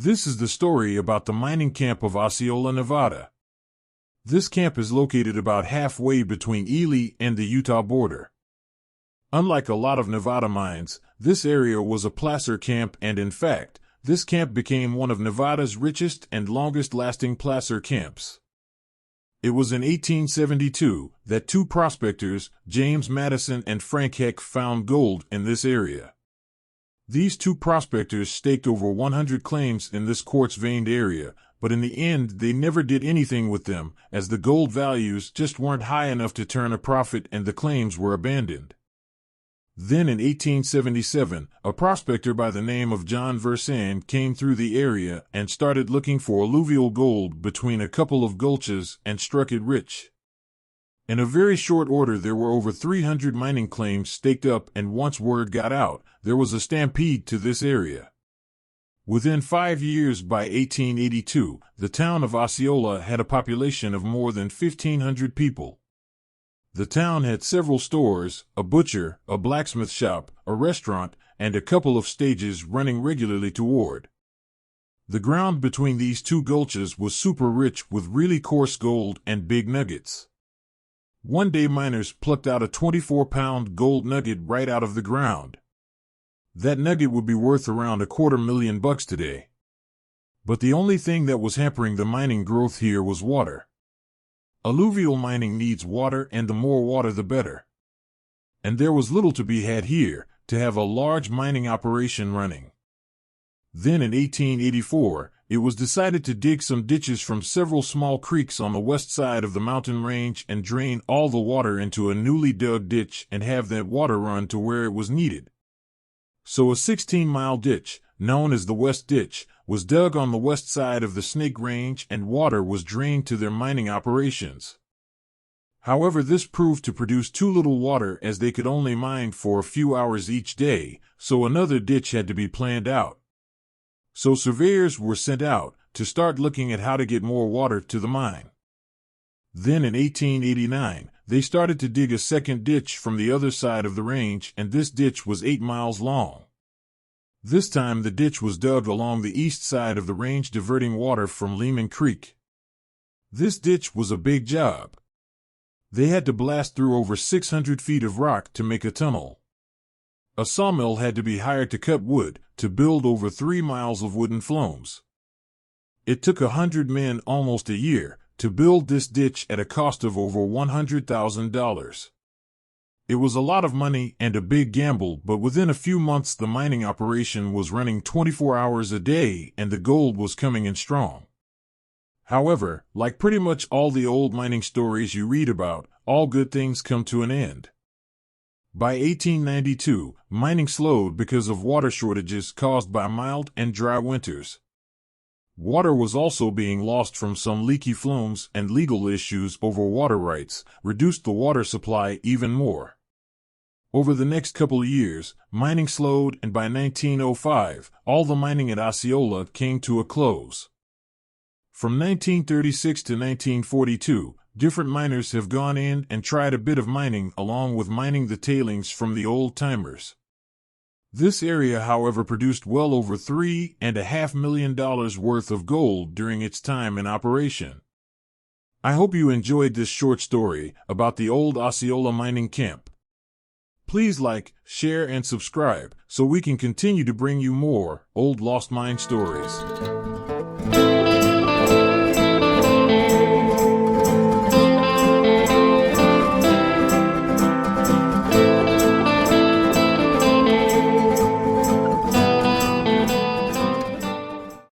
This is the story about the mining camp of Osceola, Nevada. This camp is located about halfway between Ely and the Utah border. Unlike a lot of Nevada mines, this area was a placer camp, and in fact, this camp became one of Nevada's richest and longest-lasting placer camps. It was in 1872 that two prospectors, James Matteson and Frank Heck, found gold in this area. These two prospectors staked over 100 claims in this quartz-veined area, but in the end they never did anything with them, as the gold values just weren't high enough to turn a profit and the claims were abandoned. Then in 1877, a prospector by the name of John Versan came through the area and started looking for alluvial gold between a couple of gulches and struck it rich. In a very short order there were over 300 mining claims staked up, and once word got out, there was a stampede to this area. Within 5 years, by 1882, the town of Osceola had a population of more than 1,500 people. The town had several stores, a butcher, a blacksmith shop, a restaurant, and a couple of stages running regularly toward. The ground between these two gulches was super rich with really coarse gold and big nuggets. One day miners plucked out a 24-pound gold nugget right out of the ground. That nugget would be worth around $250,000 today. But the only thing that was hampering the mining growth here was water. Alluvial mining needs water, and the more water the better. And there was little to be had here to have a large mining operation running. Then in 1884, it was decided to dig some ditches from several small creeks on the west side of the mountain range and drain all the water into a newly dug ditch and have that water run to where it was needed. So a 16-mile ditch, known as the West Ditch, was dug on the west side of the Snake Range, and water was drained to their mining operations. However, this proved to produce too little water, as they could only mine for a few hours each day, so another ditch had to be planned out. So surveyors were sent out to start looking at how to get more water to the mine. Then in 1889, they started to dig a second ditch from the other side of the range, and this ditch was 8 miles long. This time the ditch was dug along the east side of the range, diverting water from Lehman Creek. This ditch was a big job. They had to blast through over 600 feet of rock to make a tunnel. A sawmill had to be hired to cut wood to build over 3 miles of wooden flumes. It took 100 men almost a year to build this ditch at a cost of over $100,000. It was a lot of money and a big gamble, but within a few months the mining operation was running 24 hours a day and the gold was coming in strong. However, like pretty much all the old mining stories you read about, all good things come to an end. By 1892, mining slowed because of water shortages caused by mild and dry winters. Water was also being lost from some leaky flumes, and legal issues over water rights reduced the water supply even more. Over the next couple of years, mining slowed, and by 1905, all the mining at Osceola came to a close. From 1936 to 1942, different miners have gone in and tried a bit of mining along with mining the tailings from the old-timers. This area, however, produced well over $3.5 million worth of gold during its time in operation. I hope you enjoyed this short story about the old Osceola mining camp. Please like, share, and subscribe so we can continue to bring you more old lost mine stories.